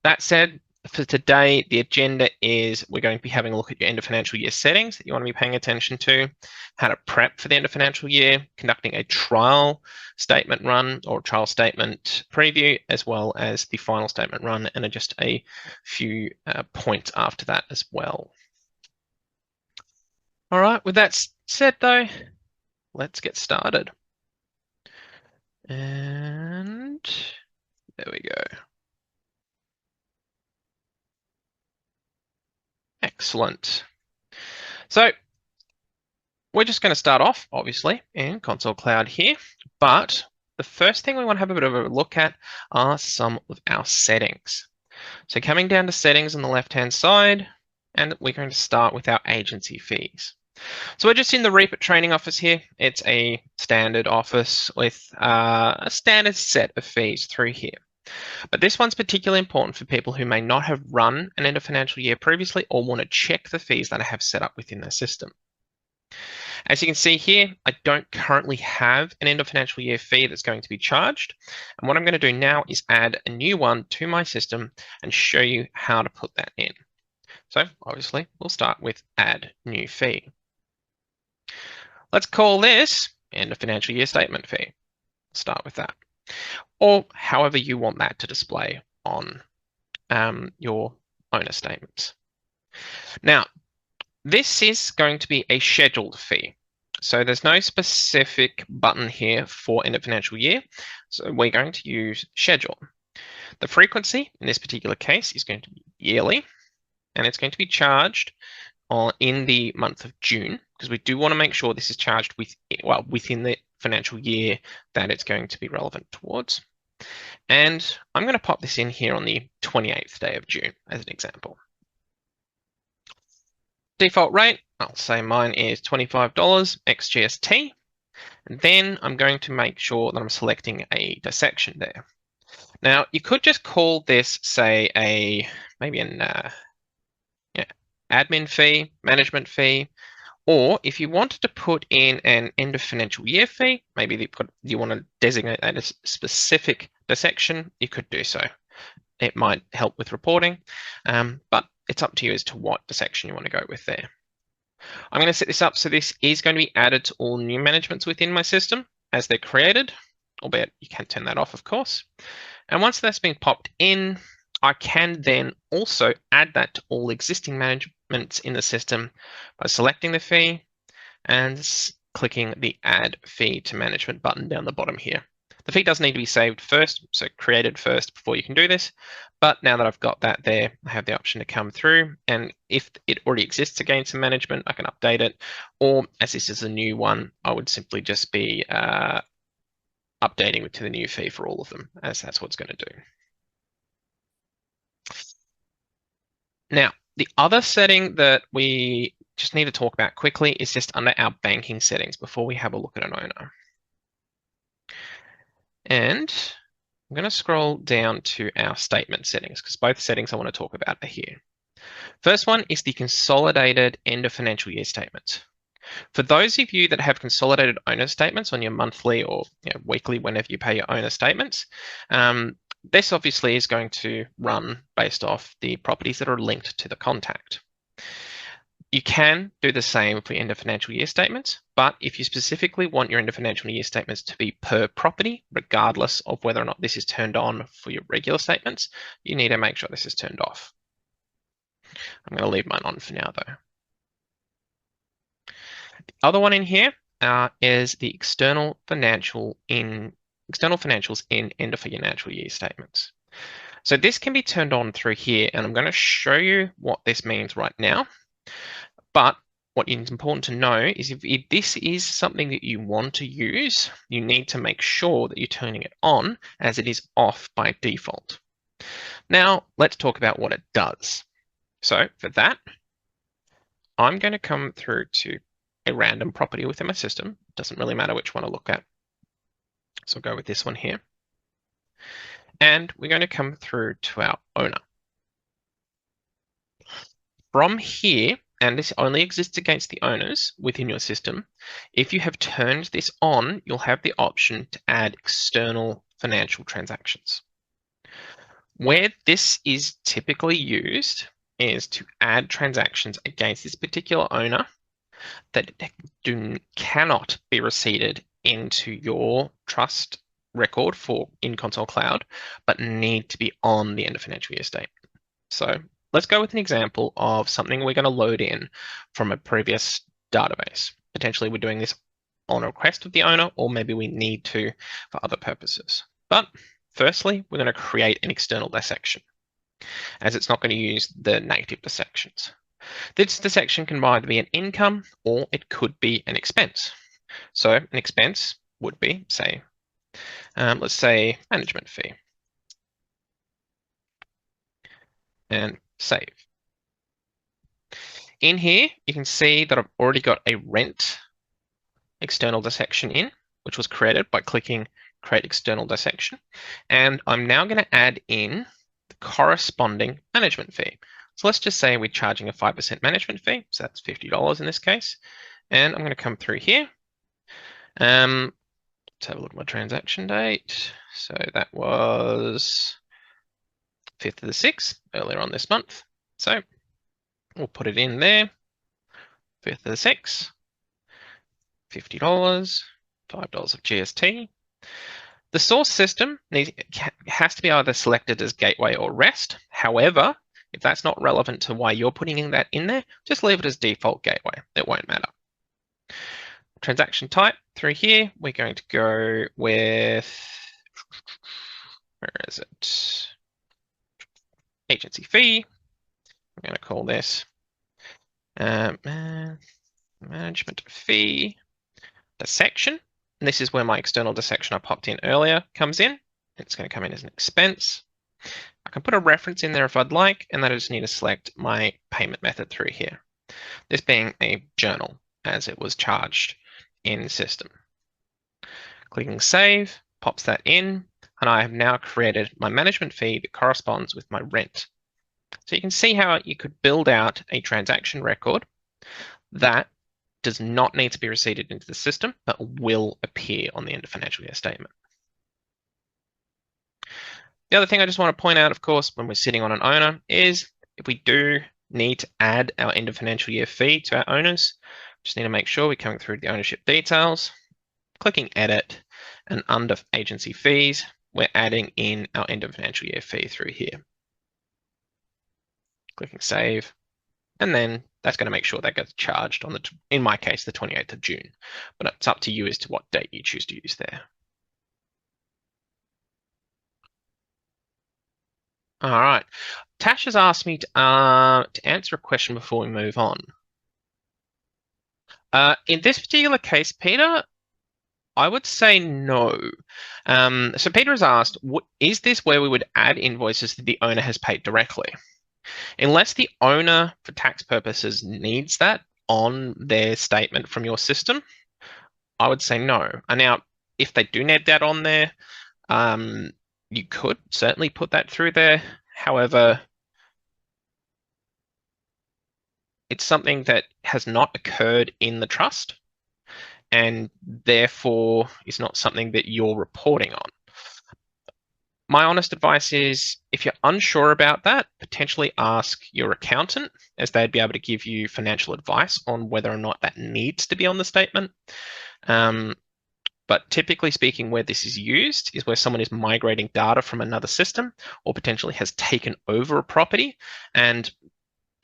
That said, for today, the agenda is we're going to be having a look at your end of financial year settings that you want to be paying attention to, how to prep for the end of financial year, conducting a trial statement run or trial statement preview, as well as the final statement run, and just a few points after that as well. All right, with that said though, let's get started. And there we go. Excellent. So we're just going to start off, obviously, in Console Cloud here, but the first thing we want to have a bit of a look at are some of our settings. So coming down to settings on the left-hand side, and we're going to start with our agency fees. So we're just in the Reap It training office here. It's a standard office with a standard set of fees through here. But this one's particularly important for people who may not have run an end of financial year previously or want to check the fees that I have set up within their system. As you can see here, I don't currently have an end of financial year fee that's going to be charged. And what I'm going to do now is add a new one to my system and show you how to put that in. So obviously we'll start with add new fee. Let's call this end of financial year statement fee. Start with that. Or however you want that to display on your owner statements. Now, this is going to be a scheduled fee. So there's no specific button here for end of financial year. So we're going to use schedule. The frequency in this particular case is going to be yearly, and it's going to be charged in the month of June, because we do want to make sure this is charged within the financial year that it's going to be relevant towards. And I'm going to pop this in here on the 28th day of June as an example. Default rate, I'll say mine is $25 ex GST. And then I'm going to make sure that I'm selecting a dissection there. Now, you could just call this, say, maybe an admin fee, management fee, or if you wanted to put in an end of financial year fee, maybe you want to designate that as a specific dissection, you could do so. It might help with reporting, but it's up to you as to what dissection you want to go with there. I'm going to set this up so this is going to be added to all new managements within my system as they're created, albeit you can turn that off, of course. And once that's been popped in, I can then also add that to all existing managements in the system by selecting the fee and clicking the Add Fee to Management button down the bottom here. The fee does need to be saved first, so created first before you can do this. But now that I've got that there, I have the option to come through, and if it already exists against some management, I can update it. Or as this is a new one, I would simply just be updating it to the new fee for all of them, as that's what it's going to do. Now, the other setting that we just need to talk about quickly is just under our banking settings before we have a look at an owner. And I'm going to scroll down to our statement settings because both settings I want to talk about are here. First one is the consolidated end of financial year statement. For those of you that have consolidated owner statements on your monthly or weekly, whenever you pay your owner statements, this obviously is going to run based off the properties that are linked to the contact. You can do the same for end of financial year statements, but if you specifically want your end of financial year statements to be per property, regardless of whether or not this is turned on for your regular statements, you need to make sure this is turned off. I'm going to leave mine on for now, though. The other one in here is the external financials in end of financial year statements. So this can be turned on through here, and I'm going to show you what this means right now. But what is important to know is if this is something that you want to use, you need to make sure that you're turning it on as it is off by default. Now, let's talk about what it does. So for that, I'm going to come through to a random property within my system. It doesn't really matter which one I look at. So I'll go with this one here. And we're going to come through to our owner. From here, and this only exists against the owners within your system, if you have turned this on, you'll have the option to add external financial transactions. Where this is typically used is to add transactions against this particular owner that cannot be receipted into your trust record for in Console Cloud, but need to be on the end of financial year statement. So let's go with an example of something we're going to load in from a previous database. Potentially we're doing this on a request of the owner, or maybe we need to for other purposes. But firstly, we're going to create an external dissection, as it's not going to use the negative dissections. This dissection can either be an income or it could be an expense. So an expense would be, say, let's say management fee. And save. In here, you can see that I've already got a rent external dissection in, which was created by clicking create external dissection. And I'm now going to add in the corresponding management fee. So let's just say we're charging a 5% management fee. So that's $50 in this case. And I'm going to come through here. Let's have a look at my transaction date. So that was 5th of the 6th, earlier on this month. So we'll put it in there. 5th of the 6th, $50, $5 of GST. The source system has to be either selected as gateway or REST. However, if that's not relevant to why you're putting that in there, just leave it as default gateway. It won't matter. Transaction type through here, we're going to go with, where is it? Agency fee. I'm going to call this management fee dissection. And this is where my external dissection I popped in earlier comes in. It's going to come in as an expense. I can put a reference in there if I'd like, and then I just need to select my payment method through here. This being a journal, as it was charged in the system. Clicking save pops that in, and I have now created my management fee that corresponds with my rent. So you can see how you could build out a transaction record that does not need to be receipted into the system, but will appear on the end of financial year statement. The other thing I just want to point out, of course, when we're sitting on an owner is if we do need to add our end of financial year fee to our owners, just need to make sure we're coming through the ownership details, clicking edit, and under agency fees, we're adding in our end of financial year fee through here. Clicking save, and then that's going to make sure that gets charged on in my case, the 28th of June. But it's up to you as to what date you choose to use there. All right. Tash has asked me to answer a question before we move on. In this particular case, Peter, I would say no. So Peter has asked, is this where we would add invoices that the owner has paid directly? Unless the owner, for tax purposes, needs that on their statement from your system, I would say no. And now, if they do need that on there, you could certainly put that through there. However, it's something that has not occurred in the trust and therefore is not something that you're reporting on. My honest advice is if you're unsure about that, potentially ask your accountant, as they'd be able to give you financial advice on whether or not that needs to be on the statement. But typically speaking, where this is used is where someone is migrating data from another system or potentially has taken over a property, and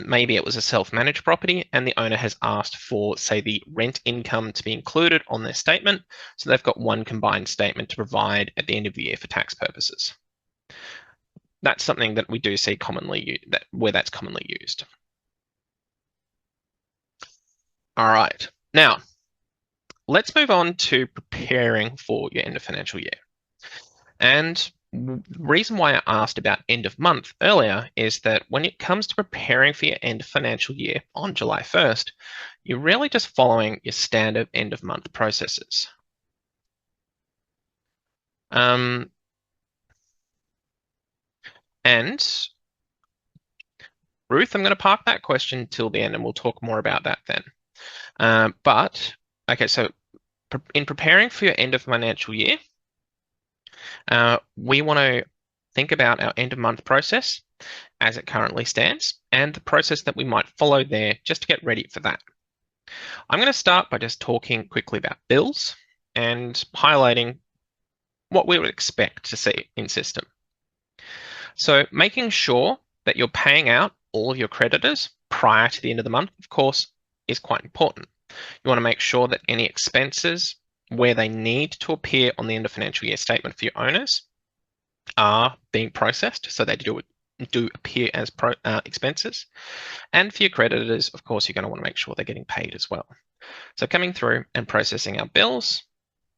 maybe it was a self-managed property and the owner has asked for, say, the rent income to be included on their statement. So they've got one combined statement to provide at the end of the year for tax purposes. That's something that we do see commonly, where that's commonly used. All right. Now, let's move on to preparing for your end of financial year. And the reason why I asked about end of month earlier is that when it comes to preparing for your end of financial year on July 1st, you're really just following your standard end of month processes. And Ruth, I'm going to park that question till the end and we'll talk more about that then. Okay, so in preparing for your end of financial year, we want to think about our end of month process as it currently stands and the process that we might follow there just to get ready for that. I'm going to start by just talking quickly about bills and highlighting what we would expect to see in system. So making sure that you're paying out all of your creditors prior to the end of the month, of course, is quite important. You want to make sure that any expenses where they need to appear on the end of financial year statement for your owners are being processed, so they do appear as expenses. And for your creditors, of course, you're going to want to make sure they're getting paid as well. So coming through and processing our bills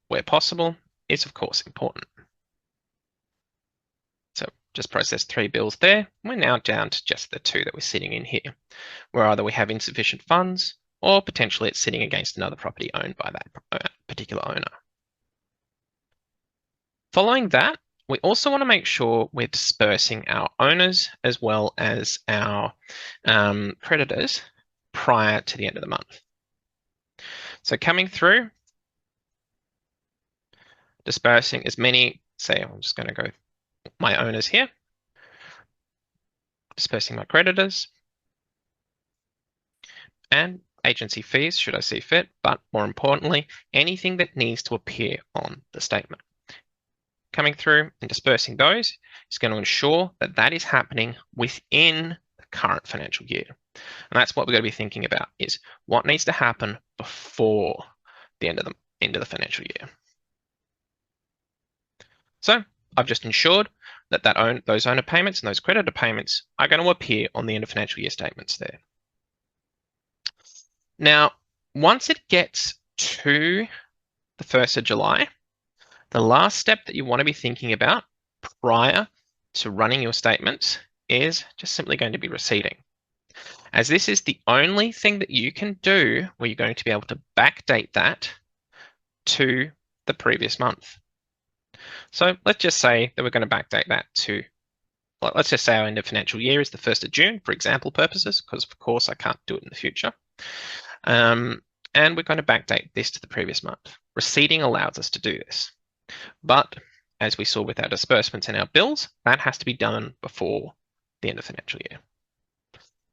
where possible is, of course, important. So just process 3 bills there. We're now down to just the 2 that we're sitting in here, where either we have insufficient funds or potentially it's sitting against another property owned by that particular owner. Following that, we also want to make sure we're dispersing our owners as well as our creditors prior to the end of the month. So coming through, dispersing as many, say I'm just going to go my owners here, dispersing my creditors, and agency fees should I see fit, but more importantly, anything that needs to appear on the statement. Coming through and dispersing those is going to ensure that that is happening within the current financial year. And that's what we're going to be thinking about, is what needs to happen before the end of the financial year. So I've just ensured that those owner payments and those creditor payments are going to appear on the end of financial year statements there. Now, once it gets to the 1st of July, the last step that you want to be thinking about prior to running your statements is just simply going to be receipting. As this is the only thing that you can do where you're going to be able to backdate that to the previous month. So let's just say that we're going to backdate that to, well, let's just say our end of financial year is the 1st of June for example purposes, because of course I can't do it in the future. And we're going to backdate this to the previous month. Receipting allows us to do this. But as we saw with our disbursements and our bills, that has to be done before the end of financial year.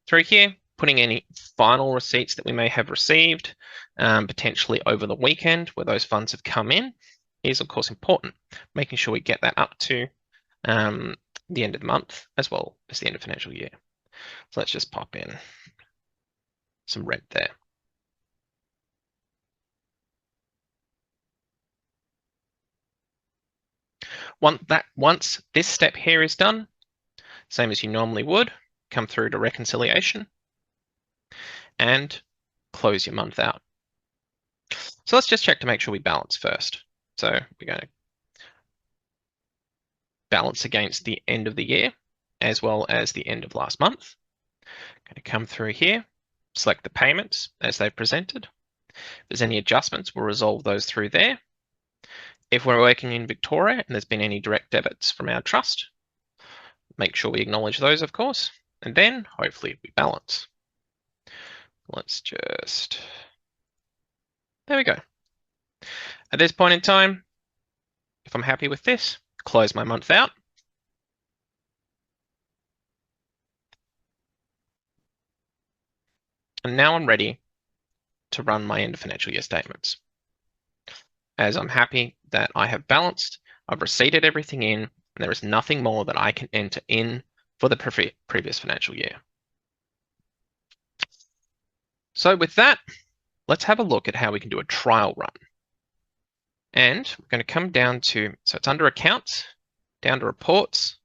Through here, putting any final receipts that we may have received, potentially over the weekend where those funds have come in, is of course important. Making sure we get that up to the end of the month as well as the end of financial year. So let's just pop in some red there. Once this step here is done, same as you normally would, come through to reconciliation and close your month out. So let's just check to make sure we balance first. So we're going to balance against the end of the year as well as the end of last month. Going to come through here, select the payments as they've presented. If there's any adjustments, we'll resolve those through there. If we're working in Victoria and there's been any direct debits from our trust, make sure we acknowledge those, of course, and then hopefully we balance. Let's just, there we go. At this point in time, if I'm happy with this, close my month out. And now I'm ready to run my end of financial year statements. As I'm happy that I have balanced, I've receipted everything in, and there is nothing more that I can enter in for the previous financial year. So with that, let's have a look at how we can do a trial run. And we're going to come down to, so it's under accounts, down to reports,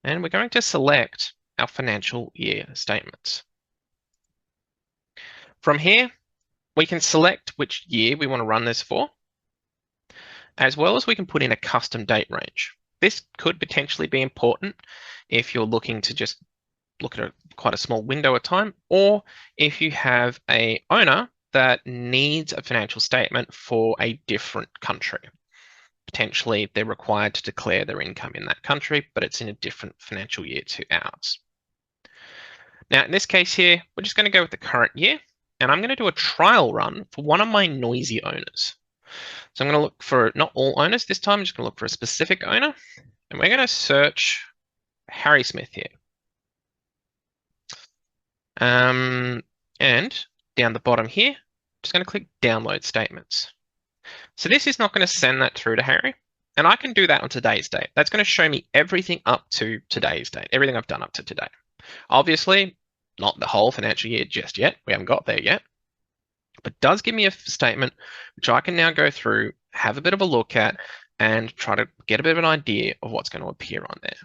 and we're going to select our financial year statements. From here, we can select which year we want to run this for, as well as we can put in a custom date range. This could potentially be important if you're looking to just look at quite a small window of time, or if you have an owner that needs a financial statement for a different country. Potentially, they're required to declare their income in that country, but it's in a different financial year to ours. Now, in this case here, we're just going to go with the current year, and I'm going to do a trial run for one of my noisy owners. So I'm going to look for not all owners this time, I'm just going to look for a specific owner, And we're going to search Harry Smith here. And down the bottom here, just going to click download statements. So this is not going to send that through to Harry. And I can do that on today's date. That's going to show me everything up to today's date, everything I've done up to today. Obviously, not the whole financial year just yet. We haven't got there yet. But does give me a statement which I can now go through, have a bit of a look at, and try to get a bit of an idea of what's going to appear on there.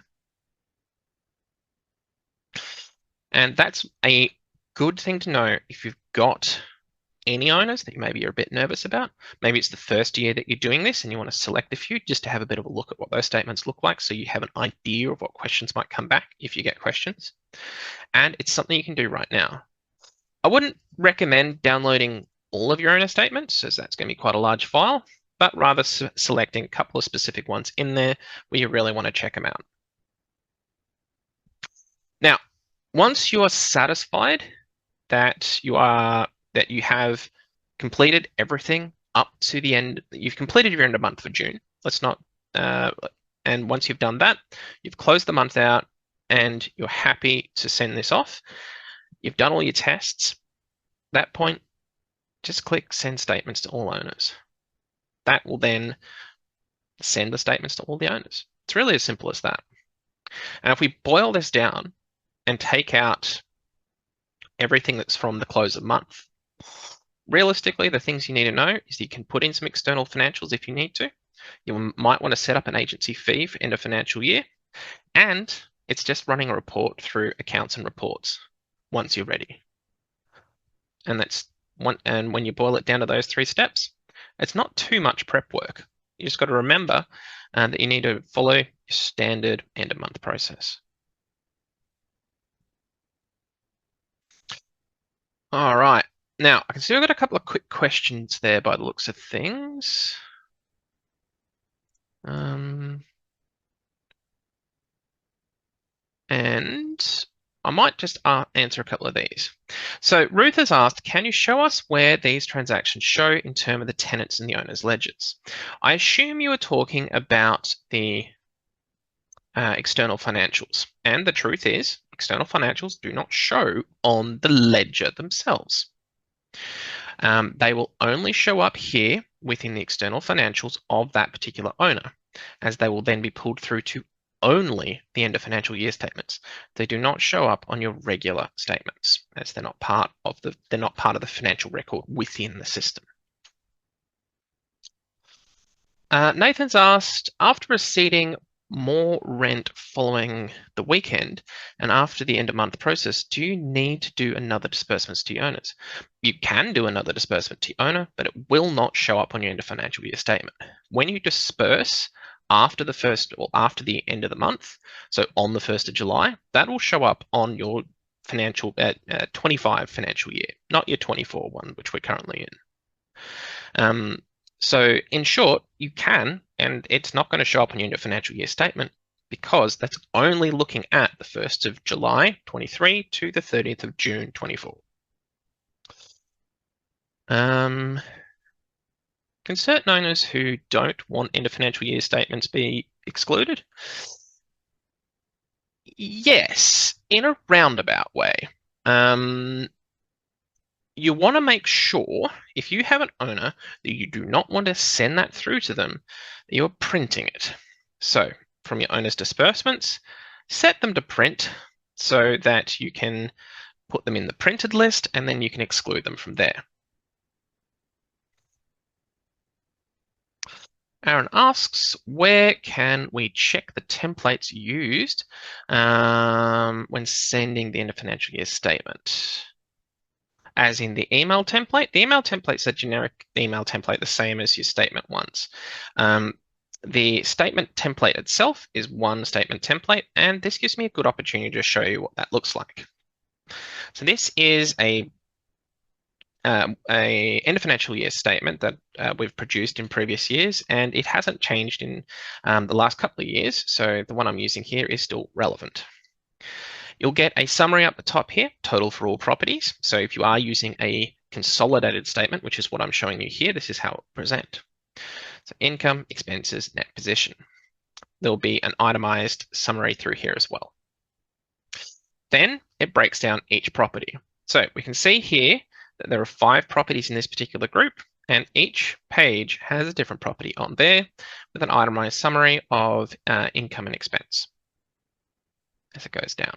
And that's a good thing to know if you've got any owners that maybe you're a bit nervous about. Maybe it's the first year that you're doing this and you want to select a few just to have a bit of a look at what those statements look like so you have an idea of what questions might come back if you get questions. And it's something you can do right now. I wouldn't recommend downloading all of your owner statements, as that's going to be quite a large file, but rather selecting a couple of specific ones in there where you really want to check them out. Now, once you are satisfied that you have completed everything up to the end, you've completed your end of month for June. And once you've done that, you've closed the month out and you're happy to send this off. You've done all your tests. At that point, just click send statements to all owners. That will then send the statements to all the owners. It's really as simple as that. And if we boil this down and take out everything that's from the close of month, realistically, the things you need to know is you can put in some external financials if you need to. You might want to set up an agency fee for end of financial year, and it's just running a report through accounts and reports once you're ready. And when you boil it down to those 3 steps, it's not too much prep work. You just got to remember that you need to follow your standard end of month process. All right. Now, I can see I've got a couple of quick questions there by the looks of things. And I might just answer a couple of these. So Ruth has asked, can you show us where these transactions show in terms of the tenants and the owner's ledgers? I assume you are talking about the external financials. And the truth is, external financials do not show on the ledger themselves. They will only show up here within the external financials of that particular owner, as they will then be pulled through to only the end of financial year statements. They do not show up on your regular statements, as they're not part of the financial record within the system. Nathan's asked, after receiving more rent following the weekend and after the end of month process, do you need to do another disbursements to your owners? You can do another disbursement to your owner, but it will not show up on your end of financial year statement. When you disperse after the end of the month, so on the 1st of July, that will show up on your 25 financial year, not your 24 one, which we're currently in. So in short, you can, and it's not going to show up on your end of financial year statement because that's only looking at the 1st of July 23 to the 30th of June 24. Can certain owners who don't want end of financial year statements be excluded? Yes, in a roundabout way. You want to make sure, if you have an owner, that you do not want to send that through to them, that you're printing it. So from your owner's disbursements, set them to print so that you can put them in the printed list and then you can exclude them from there. Aaron asks, where can we check the templates used when sending the end of financial year statement? As in the email template. The email template is a generic email template, the same as your statement ones. The statement template itself is one statement template, and this gives me a good opportunity to show you what that looks like. So this is a end of financial year statement that we've produced in previous years, and it hasn't changed in the last couple of years, so the one I'm using here is still relevant. You'll get a summary up the top here, total for all properties. So if you are using a consolidated statement, which is what I'm showing you here, this is how it will present. So income, expenses, net position. there'll be an itemized summary through here as well. Then it breaks down each property. So we can see here that there are 5 properties in this particular group, and each page has a different property on there with an itemized summary of income and expense as it goes down.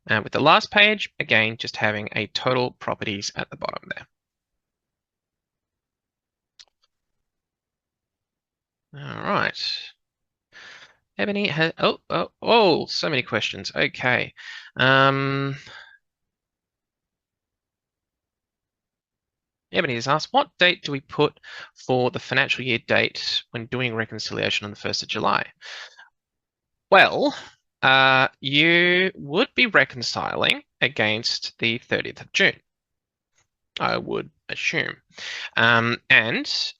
And with the last page, again, just having a total properties at the bottom there. All right. Ebony has, so many questions. Okay. Ebony has asked, what date do we put for the financial year date when doing reconciliation on the 1st of July? Well, you would be reconciling against the 30th of June, I would assume. And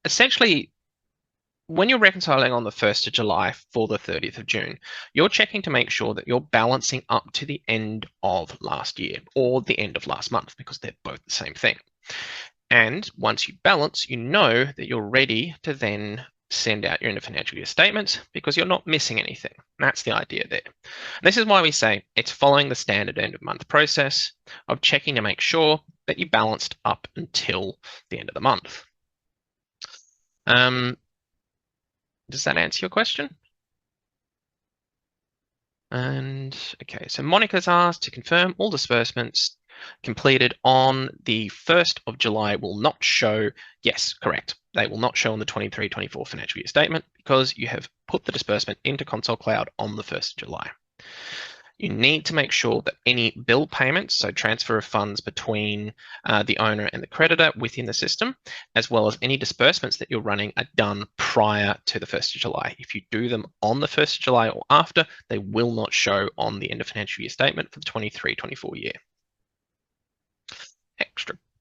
essentially, when you're reconciling on the 1st of July for the 30th of June, you're checking to make sure that you're balancing up to the end of last year or the end of last month, because they're both the same thing. And once you balance, you know that you're ready to then send out your end of financial year statements because you're not missing anything. That's the idea there. And this is why we say it's following the standard end of month process of checking to make sure that you balanced up until the end of the month. Does that answer your question? And okay, so Monica's asked to confirm all disbursements completed on the 1st of July will not show. Yes, correct. They will not show on the 23-24 financial year statement because you have put the disbursement into Console Cloud on the 1st of July. You need to make sure that any bill payments, so transfer of funds between the owner and the creditor within the system, as well as any disbursements that you're running are done prior to the 1st of July. If you do them on the 1st of July or after, they will not show on the end of financial year statement for the 23-24 year.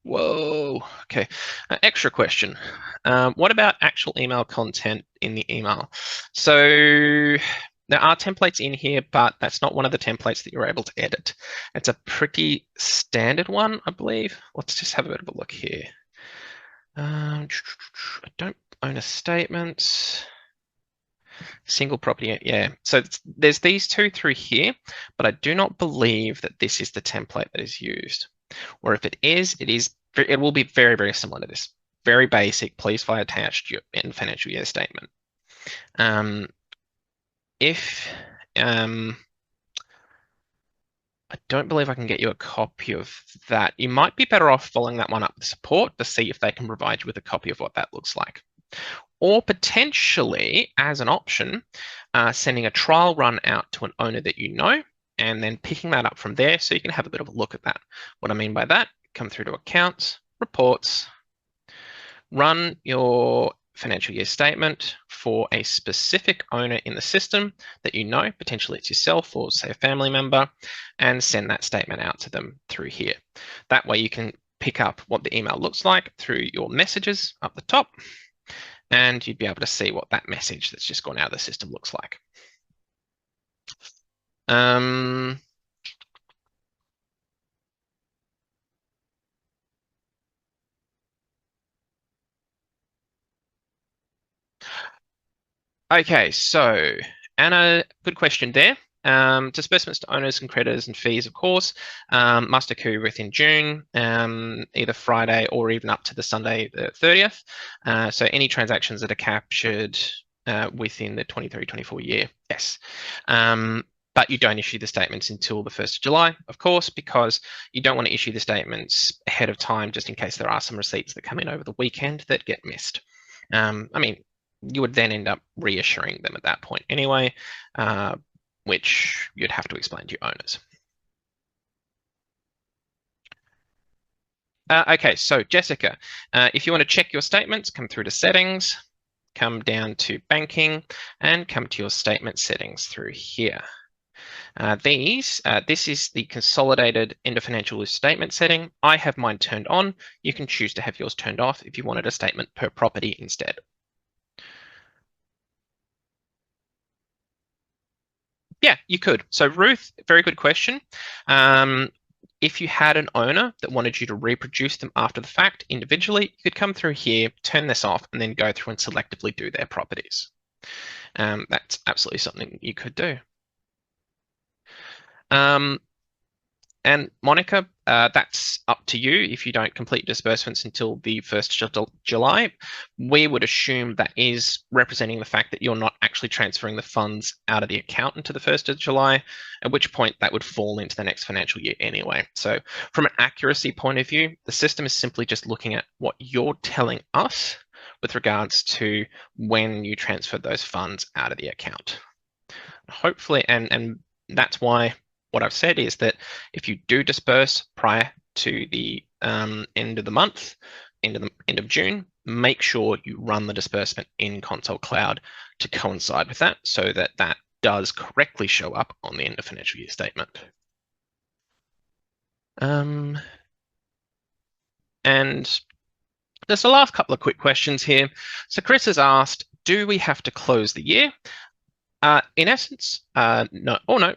Okay. Extra question. What about actual email content in the email? So there are templates in here, but that's not one of the templates that you're able to edit. It's a pretty standard one, I believe. Let's just have a bit of a look here. I don't own a statement. Single property, yeah. So there's these 2 through here, but I do not believe that this is the template that is used. Or if it will be very, very similar to this. Very basic, please find attached your end financial year statement. I don't believe I can get you a copy of that. You might be better off following that one up with support to see if they can provide you with a copy of what that looks like. Or potentially, as an option, sending a trial run out to an owner that you know, and then picking that up from there so you can have a bit of a look at that. What I mean by that, come through to accounts, reports, run your financial year statement for a specific owner in the system that you know, potentially it's yourself or say a family member, and send that statement out to them through here. That way you can pick up what the email looks like through your messages up the top, and you'd be able to see what that message that's just gone out of the system looks like. Okay, so Anna, good question there. Disbursements to owners and creditors and fees, of course, must occur within June, either Friday or even up to the Sunday the 30th. So any transactions that are captured within the 23-24 year, yes. But you don't issue the statements until the 1st of July, of course, because you don't want to issue the statements ahead of time just in case there are some receipts that come in over the weekend that get missed. I mean, you would then end up reissuing them at that point anyway, which you'd have to explain to your owners. Okay, so Jessica, if you want to check your statements, come through to settings, come down to banking, and come to your statement settings through here. This is the consolidated end of financial statement setting. I have mine turned on. You can choose to have yours turned off if you wanted a statement per property instead. Yeah, you could. So Ruth, very good question. if you had an owner that wanted you to reproduce them after the fact individually, you could come through here, turn this off, and then go through and selectively do their properties. That's absolutely something you could do. And Monica, that's up to you. If you don't complete disbursements until the 1st of July, we would assume that is representing the fact that you're not actually transferring the funds out of the account into the 1st of July, at which point that would fall into the next financial year anyway. So from an accuracy point of view, the system is simply just looking at what you're telling us with regards to when you transferred those funds out of the account. Hopefully, and that's why what I've said is that if you do disperse prior to the end of the month, end of June, make sure you run the disbursement in Console Cloud to coincide with that, so that that does correctly show up on the end of financial year statement. And there's the last couple of quick questions here. So Chris has asked, do we have to close the year? In essence, no. Oh no.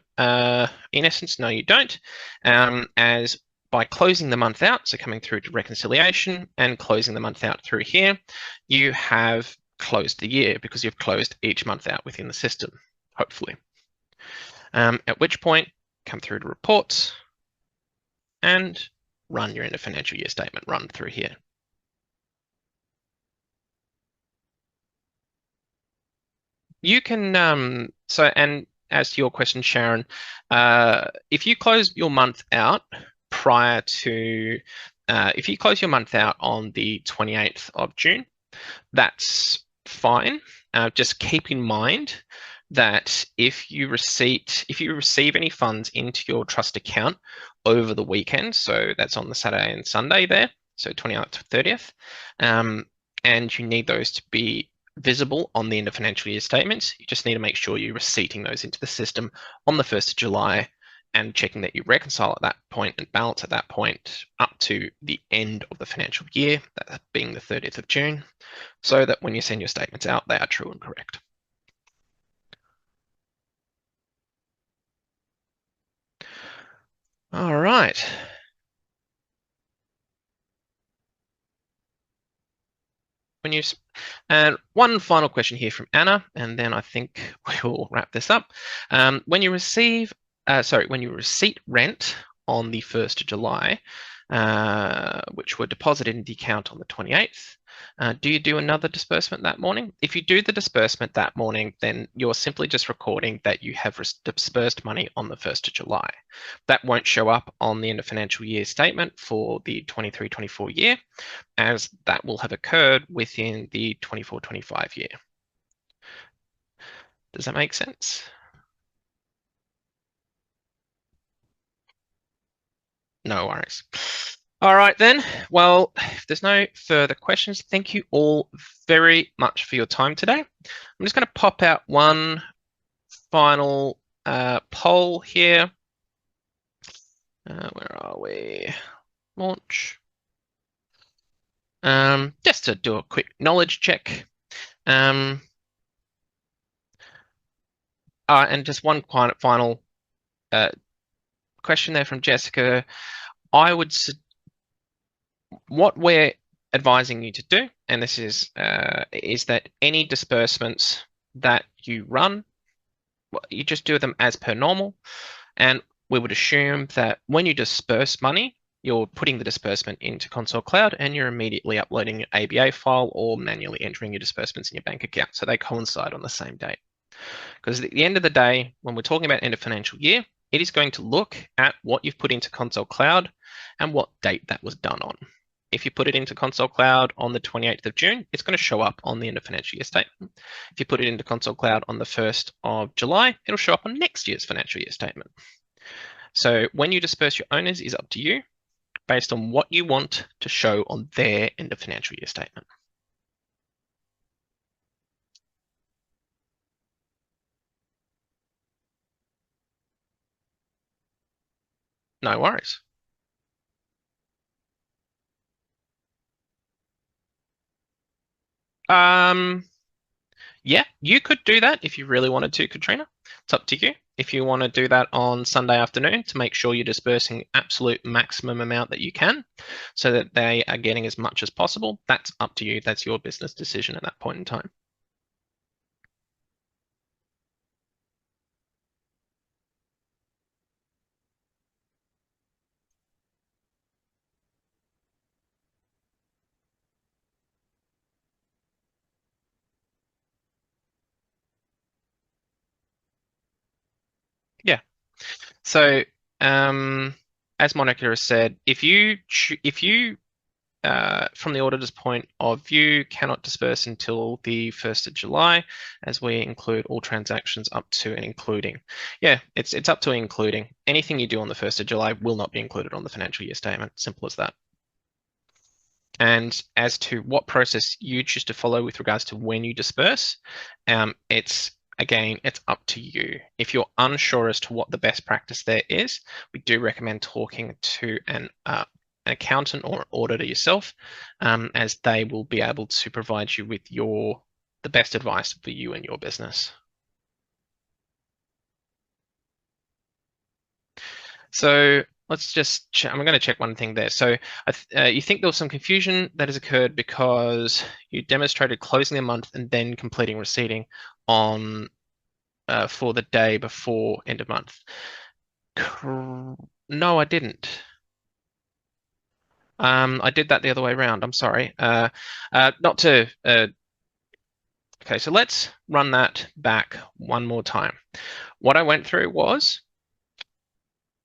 In essence, no, you don't. As by closing the month out, so coming through to reconciliation and closing the month out through here, you have closed the year because you've closed each month out within the system, hopefully. At which point, come through to reports and run your end of financial year statement, run through here. You can, and as to your question, Sharon, if you close your month out prior to, if you close your month out on the 28th of June, that's fine. Just keep in mind that if you receive any funds into your trust account over the weekend, so that's on the Saturday and Sunday there, so 29th to 30th, and you need those to be visible on the end of financial year statements, you just need to make sure you're receipting those into the system on the 1st of July and checking that you reconcile at that point and balance at that point up to the end of the financial year, that being the 30th of June, so that when you send your statements out, they are true and correct. All right. And one final question here from Anna, and then I think we will wrap this up. When you receive rent on the 1st of July, which were deposited in the account on the 28th, do you do another disbursement that morning? If you do the disbursement that morning, then you're simply just recording that you have disbursed money on the 1st of July. That won't show up on the end of financial year statement for the 23-24 year, as that will have occurred within the 24-25 year. Does that make sense? No worries. All right then. Well, if there's no further questions, thank you all very much for your time today. I'm just going to pop out one final poll here. Where are we? Launch. Just to do a quick knowledge check. And just one final question there from Jessica. What we're advising you to do, and this is that any disbursements that you run, you just do them as per normal, and we would assume that when you disperse money, you're putting the disbursement into Console Cloud and you're immediately uploading your ABA file or manually entering your disbursements in your bank account, so they coincide on the same date. Because at the end of the day, when we're talking about end of financial year, it is going to look at what you've put into Console Cloud and what date that was done on. If you put it into Console Cloud on the 28th of June, it's going to show up on the end of financial year statement. If you put it into Console Cloud on the 1st of July, it'll show up on next year's financial year statement. So when you disperse your owners is up to you based on what you want to show on their end of financial year statement. No worries. Yeah, you could do that if you really wanted to, Katrina. It's up to you. if you want to do that on Sunday afternoon to make sure you're dispersing absolute maximum amount that you can so that they are getting as much as possible, that's up to you. That's your business decision at that point in time. Yeah. So, as Monica has said, if you from the auditor's point of view, cannot disperse until the 1st of July, as we include all transactions up to and including. Yeah, it's up to and including. Anything you do on the 1st of July will not be included on the financial year statement. Simple as that. And as to what process you choose to follow with regards to when you disperse, it's up to you. If you're unsure as to what the best practice there is, we do recommend talking to an accountant or an auditor yourself, as they will be able to provide you with the best advice for you and your business. So let's just check. I'm going to check one thing there. So you think there was some confusion that has occurred because you demonstrated closing the month and then completing receipting on for the day before end of month. No, I didn't. I did that the other way around. I'm sorry. Not to. Okay, so let's run that back one more time. What I went through was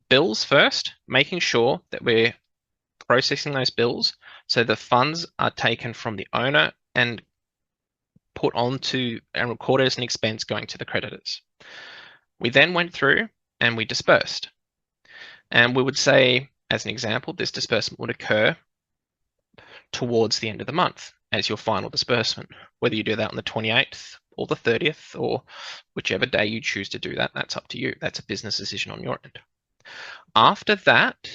bills first, making sure that we're processing those bills so the funds are taken from the owner and put onto and recorded as an expense going to the creditors. We then went through and we dispersed. And we would say, as an example, this disbursement would occur towards the end of the month as your final disbursement. Whether you do that on the 28th or the 30th or whichever day you choose to do that, that's up to you. That's a business decision on your end. After that,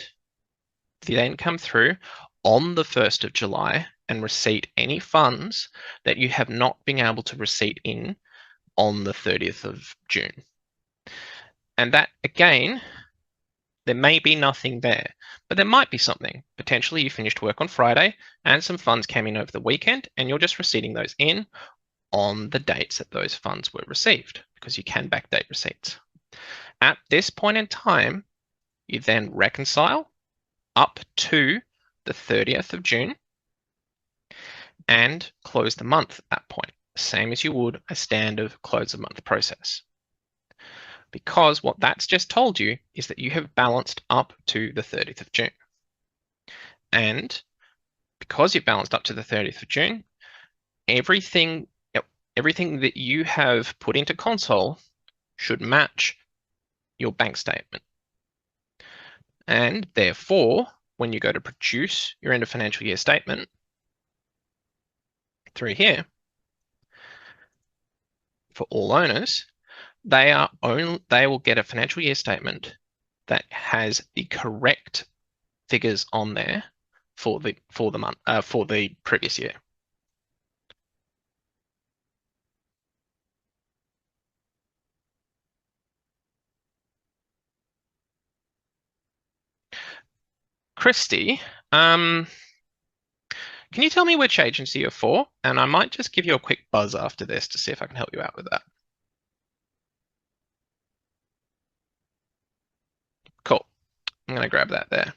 you then come through on the 1st of July and receipt any funds that you have not been able to receipt in on the 30th of June. And that, again, there may be nothing there, but there might be something. Potentially you finished work on Friday and some funds came in over the weekend and you're just receipting those in on the dates that those funds were received, because you can backdate receipts. At this point in time, you then reconcile up to the 30th of June and close the month at that point, same as you would a standard close of month process. Because what that's just told you is that you have balanced up to the 30th of June. And because you've balanced up to the 30th of June, everything that you have put into console should match your bank statement. And therefore, when you go to produce your end of financial year statement through here, for all owners, they will get a financial year statement that has the correct figures on there for the previous year. Christy, can you tell me which agency you're for? And I might just give you a quick buzz after this to see if I can help you out with that. Cool. I'm going to grab that there.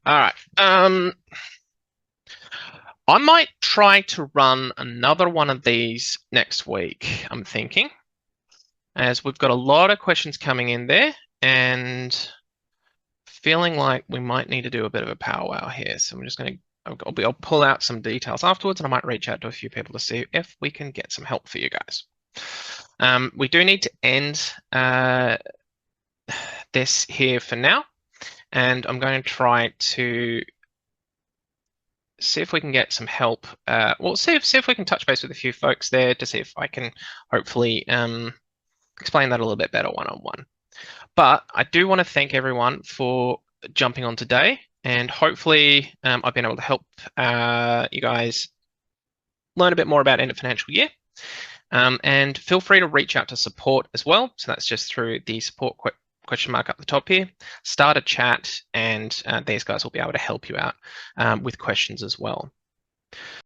All right. I might try to run another one of these next week, I'm thinking, as we've got a lot of questions coming in there and feeling like we might need to do a bit of a powwow here. So I'm just going to, I'll pull out some details afterwards and I might reach out to a few people to see if we can get some help for you guys. We do need to end this here for now. And I'm going to try to see if we can get some help. Well, see if we can touch base with a few folks there to see if I can hopefully explain that a little bit better one-on-one. But I do want to thank everyone for jumping on today, and hopefully I've been able to help you guys learn a bit more about end of financial year. And feel free to reach out to support as well. So that's just through the support question mark up the top here. Start a chat, and these guys will be able to help you out with questions as well.